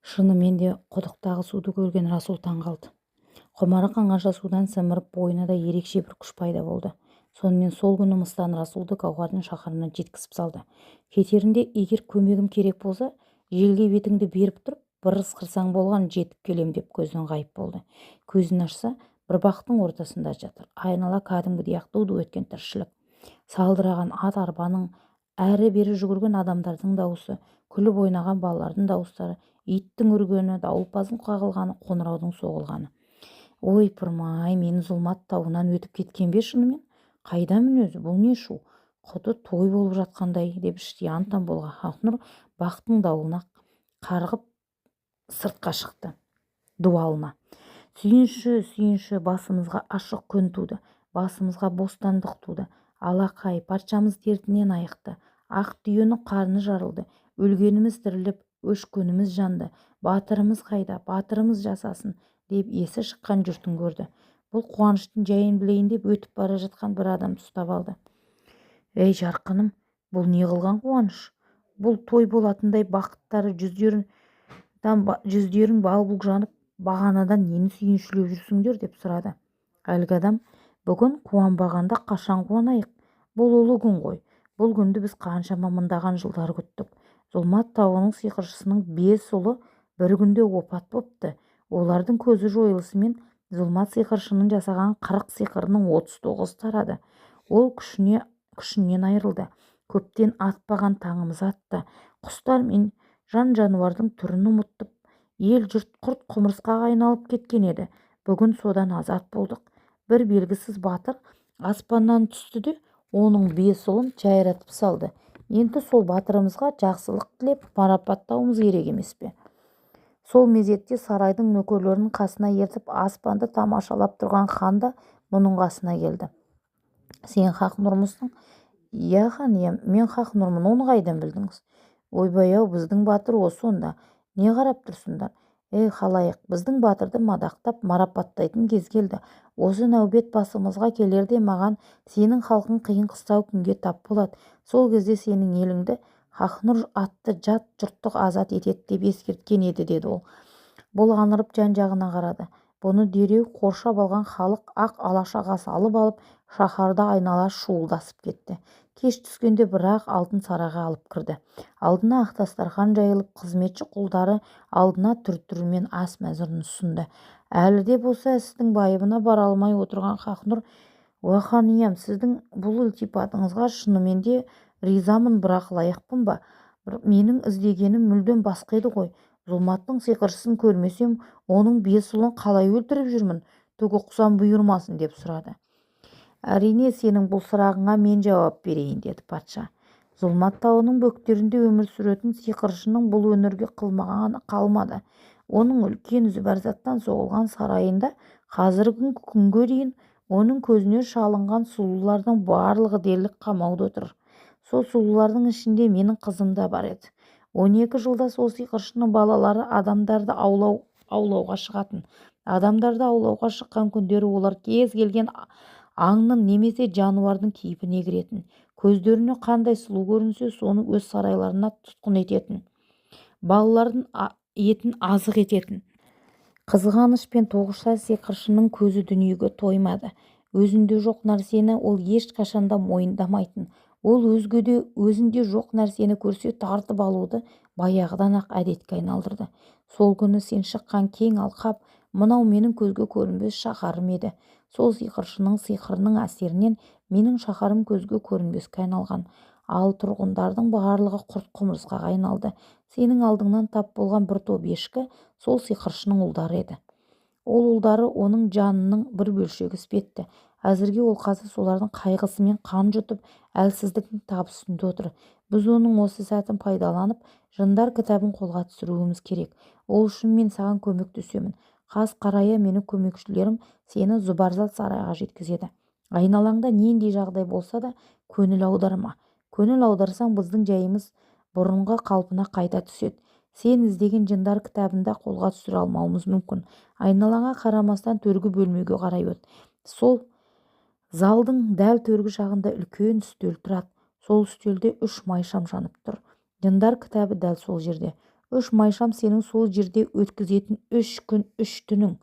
Шынымен де құдықтағы суды көрген Расул таң қалды. Құмары қанғанша судан сіміріп бойына да ерекше бір күш пайда болды. Сонымен сол күні мыстан Расулды Гауһардың шаһарына жеткізіп салды. Кетерінде егер көмегім керек болса, желге бетіңді беріп тұрып, бір ысқырсаң болған, жетіп келем деп көзден ғайып болды. Көзін ашса, бір бақтың ортасында жатыр. Айнала кәдімгідей ақ ду-ду еткен тіршілік. Салдыраған ат арбаның, әрі-бері жүгірген адамдардың дауысы, күліп ойнаған балалардың дауыстары, иттің үргені, дауылпаздың қағылғаны, қоңыраудың соғылғаны. Ойпырмай, мені Зұлмат тауынан өтіп кеткен бе шынымен? Қайдамын өзі, бұл не шу? Құты той болып жатқандай деп іштей антан болған Хақнұр бақтың дауылына қарғып сыртқа шықты. Дуалына. Сүйінші, сүйінші, басымызға ашық күн туды, басымызға бостандық туды. Алақай, патшамыз дертінен айықты. Ақ түйенің қарны жарылды. Өлгеніміз тіріліп, өшкөніміз жанды. Батырымыз қайда, батырымыз жасасын, деп есі шыққан жұртын көрді. Бұл қуаныштың жайын білейін деп өтіп бара жатқан бір адамды ұстап алды. Ей жарқыным, бұл не қылған қуаныш? Бұл той болатындай бақыттары жүздерің бал-бұл жанып, бағанадан нені сүйіншілеп жүрсіңдер деп сұрады. Әлгі адам, бүгін қуанбағанда қашан қуанайық? Бұл ұлы күн ғой. Бұл күнді біз қаншама мыңдаған жылдар күттік. Зұлмат тауының сиқыршысының 5 ұлы бір күнде опат бопты. Олардың көзі жойылысымен Зұлмат сиқыршының жасаған 40 сиқырының 39 тарады. Ол күшінен айырылды. Көптен атпаған таңымыз атты. Құстар мен жан-жануардың түрін ұмыттып, ел-жұрт құрт-құмырсқаға айналып кеткен еді. Бүгін содан азат болдық. Бір белгісіз батыр аспаннан түсті де оның 5 ұлын жайратып салды. Енді сол батырымызға жақсылық тілеп марапаттауымыз керек емес пе? Сол мезетте сарайдың нөкерлерін қасына ертіп аспанды тамашалап тұрған хан да мұның қасына келді. Сен Хақнұрмысың? Иә хан, мен Хақнұрмын, оны қайдан білдіңіз? Ойбай-ау, біздің батыр осы онда. Не қарап тұрсыңдар? Ей халайық, біздің батырды мадақтап марапаттайтын кез келді. Осы нәубет басымызға келерде маған сенің халқың қиын-қыстау күнге тап болады. Сол кезде сенің еліңді Хақнұр атты жат жұрттық азат етеді деп ескерткен еді, деді ол. Бұл аңырып жан-жағына қарады. Бұны дереу қоршап алған халық ақ алашаға салып алып, шаһарда айнала шуылдасып кетті. Кеш түскенде бірақ алтын сарайға алып кірді. Алдына ақ дастархан жайылып, қызметші құлдары алдына түр-түрімен ас мәзірін ұсынды. Әлі де болса сіздің байыбына бара алмай отырған Хақнұр, уа хан ием, сіздің бұл ілтипатыңызға шынымен де ризамын, бірақ лайықпын ба? Менің іздегенім мүлдем басқа еді ғой. Зұлматтың сиқыршысын көрмесем, оның 5 ұлын қалай өлтіріп жүрмін? Түгі ұқсам бұйырмасын, деп сұрады. Әрине, сенің бұл сұрағыңа мен жауап берейін, деді патша. Зұлмат тауының бөктерінде өмір сүретін сиқыршының бұл өнерге қылмағаны қалмады. Оның үлкен зүбәрзаттан соғылған сарайында қазіргі күнге дейін оның көзіне шалынған сұлулардың барлығы дерлік қамауда отыр. Сол сұлулардың ішінде менің қызым да бар еді. 12 жылда сол сиқыршының балалары адамдарды аулауға шығатын. Адамдарды аулауға шыққан күндері олар кез келген аңның немесе жануардың кейпіне кіретін. Көздеріне қандай сұлу көрінсе, соны өз сарайларына тұтқын ететін. Балалардың етін азық ететін. Қызғаныш пен тоғышар сиқыршының көзі дүниеге тоймады. Өзінде жоқ нәрсені ол ешқашанда мойындамайтын. Ол өзгеде өзінде жоқ нәрсені көрсе тартып алуды баяғыдан ақ әдетке айналдырды. Сол күні сен шыққан кең алқап мынау менің көзге көрінбес шаһарым еді. Сол сиқыршының сиқырының әсерінен менің шаһарым көзге көрінбеске айналған. Ал тұрғындардың барлығы құрт-құмырсқаға айналды. Сенің алдыңнан тап болған бір топ ешкі сол сиқыршының ұлдары еді. Ол ұлдары оның жанының бір бөлшегі іспетті. Әзірге ол қазір солардың қайғысымен қан жұтып, әлсіздіктің тап үстінде отыр. Біз оның осы сәтін пайдаланып, жындар кітабын қолға түсіруіміз керек. Ол үшін мен саған көмектесемін. Қас қарая менің көмекшілерім сені Зүбарзат сарайға жеткізеді. Айналаңда нендей жағдай болса да көңіл аударма. Көңіл аударсаң біздің жайымыз бұрынғы қалпына қайта түседі. Сен іздеген жындар кітабында қолға түсіре алмауымыз мүмкін. Айналаңа қарамастан төргі бөлмеге қарай өт. Сол залдың дәл төргі жағында үлкен үстел тұрады. Сол үстелде 3 май шам жанып тұр. Жындар кітабы дәл сол жерде. 3 майшам сенің сол жерде өткізетін 3 күн 3 түнің.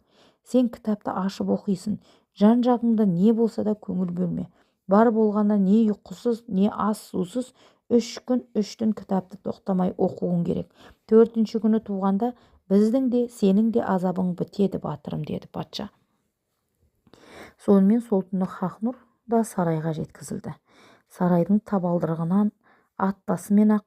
Сен кітапты ашып оқисың. Жан-жағыңда не болса да көңіл бөлме. Бар болғанда не ұйқысыз, не ас сусыз 3 күн 3 түн кітапты тоқтамай оқуың керек. 4-ші күні туғанда біздің де сенің де азабың бітеді батырым, деді патша. Сонымен сол түні Хақнұр да сарайға жеткізілді. Сарайдың табалдырығынан аттасымен-ақ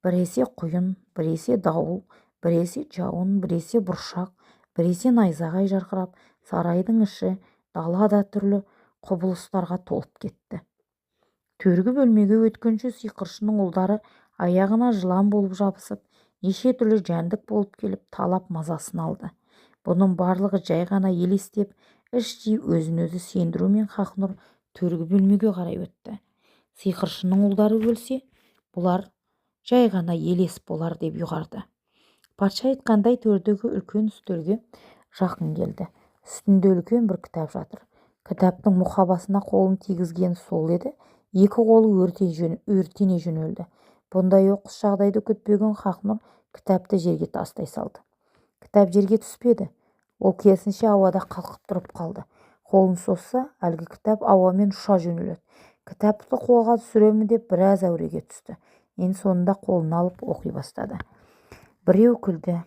біресе құйын, біресе дауыл, біресе жауын, біресе бұршақ, біресе найзағай жарқырап, сарайдың іші далада түрлі құбылыстарға толып кетті. Төргі бөлмеге өткенше сиқыршының ұлдары аяғына жылан болып жабысып, неше түрлі жәндік болып келіп талап мазасын алды. Бұның барлығы жай ғана елестеп, іштей өзін-өзі сендірумен Хақнұр төргі бөлмеге қарай өтті. Сиқыршының ұлдары өлсе, бұлар жай ғана елес болар деп ұйғарды. Патша айтқандай төрдегі үлкен үстелге жақын келді. Үстінде үлкен бір кітап жатыр. Кітаптың мұқабасына қолын тигізген сол еді, екі қолы өртене жөнелді. Бұндай оқыс жағдайды күтпеген Хақнұр кітапты жерге тастай салды. Кітап жерге түспеді. Ол керісінше ауада қалқып тұрып қалды. Қолын созса, әлгі кітап ауамен ұша жөнеледі. Кітапты қолға түсіремін деп біраз әуреге түсті. Ең соңында қолын алып оқи бастады. Біреу күлді,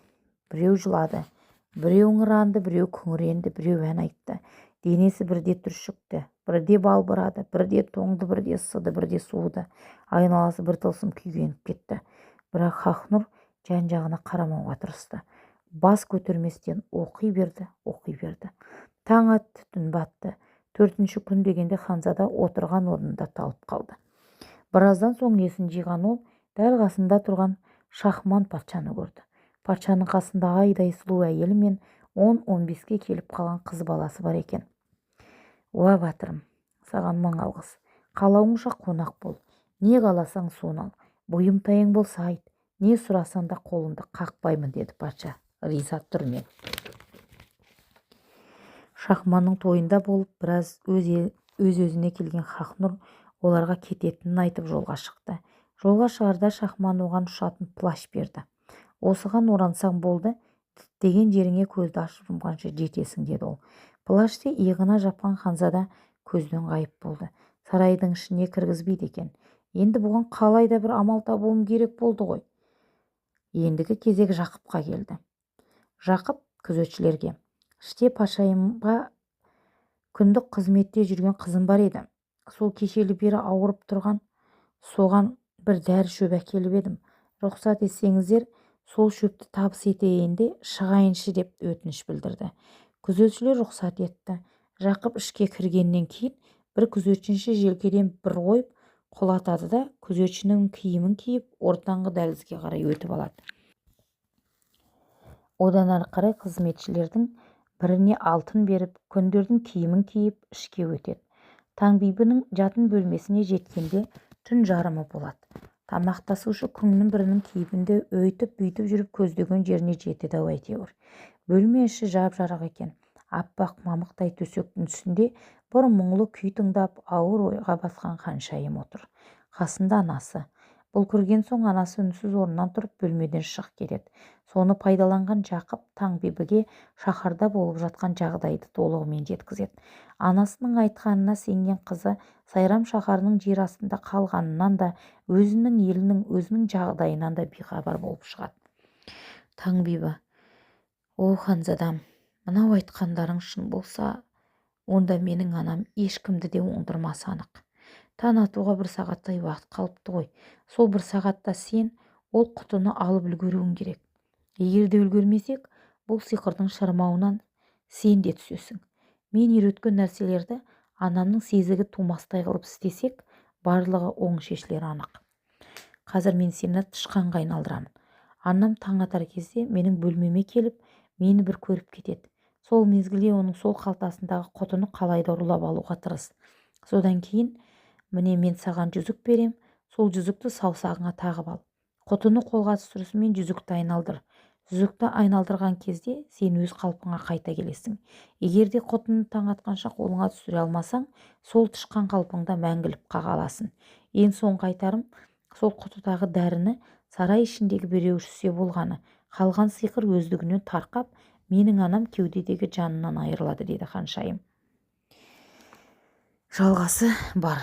біреу жылады, біреу ыңыранды, біреу күңіренді, біреу ән айтты. Денесі бірде түршікті, бірде балбырады, бірде тоңды, бірде сыды, бірде суыды. Айналасы бір тылсым күйгеніп кетті. Бірақ Хақнұр жан-жағына қарамауға тырысты. Бас көтерместен оқи берді. Таң атты, түн батты. 4-ші күн дегенде ханзада отырған орнында талып қалды. Біраздан соң есін жиған ол дәл қасында тұрған Шахман патшаны көрді. Патшаның қасында айдай сұлу әйелі мен 10-15-ке келіп қалған қыз баласы бар екен. Уа батырым, саған мың алғыс. Қалауыңша қонақ бол. Не қаласаң соны ал. Бұйымтайың болса айт. Не сұрасаң да қолыңды қақпаймын, деді патша риза түрмен. Шахманның тойында болып біраз өз-өзіне келген Хақнұр оларға кететінін айтып жолға шықты. Жолға шығарда Шахман оған ұшатын плащ берді. Осыған орансаң болды, деген жеріңе көзді ашып жұмғанша жетесің, деді ол. Плашты иығына жапқан ханзада көзден ғайып болды. Сарайдың ішіне кіргізбейді екен. Енді бұған қалайда бір амал табуым керек болды ғой. Ендігі кезек Жақыпқа келді. Жақып күзетшілерге: іште патшайымға күндік қызметте жүрген қызым бар еді. Сол кешелі бері ауырып тұрған, соған бір дәрі шөп әкеліп едім. Рұқсат етсеңіздер, сол шөпті табыс етейін де шығайыншы, деп өтініш білдірді. Күзетшілер рұқсат етті. Жақып ішке кіргеннен кейін бір күзетшінші желкеден бір қойып құлатады да күзетшінің киімін киіп ортаңғы дәлізге қарай өтіп алады. Одан ары қарай қызметшілердің біріне алтын беріп, күндердің киімін киіп ішке өтеді. Таңбибінің жатын бөлмесіне жеткенде түн жарымы болады. Тамақтасушы күннің бірінің киімінде өйтіп-бүйтіп жүріп көздеген жеріне жетеді-ау әйтеуір. Бөлме іші жап-жарық екен. Аппақ мамықтай төсектің үстінде бір мұңлы күй тыңдап, ауыр ойға басқан ханшайым отыр. Қасында анасы. Бұл кірген соң анасы үнсіз орнынан тұрып бөлмеден шығып кетеді. Соны пайдаланған Жақып Таңбибіге шаһарда болып жатқан жағдайды толығымен жеткізеді. Анасының айтқанына сенген қызы Сайрам шаһарының жер астында қалғанынан да, өзінің елінің, өзінің жағдайынан да бейхабар болып шығады. Таңбибі: о ханзадам, мынау айтқандарың шын болса, онда менің анам ешкімді де оңдырмасы анық. Таң атуға бір сағаттай уақыт қалыпты ғой. Сол бір сағатта сен ол құтыны алып үлгеруің керек. Егер де үлгермесек, бұл сиқырдың шырмауынан сен де түсесің. Мен үйреткен нәрселерді анамның сезігі тумастай қылып істесек, барлығы оң шешілер анық. Қазір мен сені тышқанға айналдырамын. Анам таң атар кезде менің бөлмеме келіп, мені бір көріп кетеді. Сол мезгілде оның сол қалтасындағы құтыны қалайда ұрлап алуға тырыс. Содан кейін міне мен саған жүзік берем, сол жүзікті саусағыңа тағып ал. Құтыны қолға түсірісімен жүзікті айналдыр. Жүзікті айналдырған кезде сен өз қалпыңа қайта келесің. Егер де құтыны таң атқанша қолыңа түсіре алмасаң, сол тышқан қалпыңда мәңгілік қаласың. Ең соңғы айтарым, сол құтыдағы дәріні сарай ішіндегі біреушісе болғаны, қалған сиқыр өздігінен тарқап, менің анам кеудедегі жанынан айырылады, деді ханшайым. Жалғасы бар.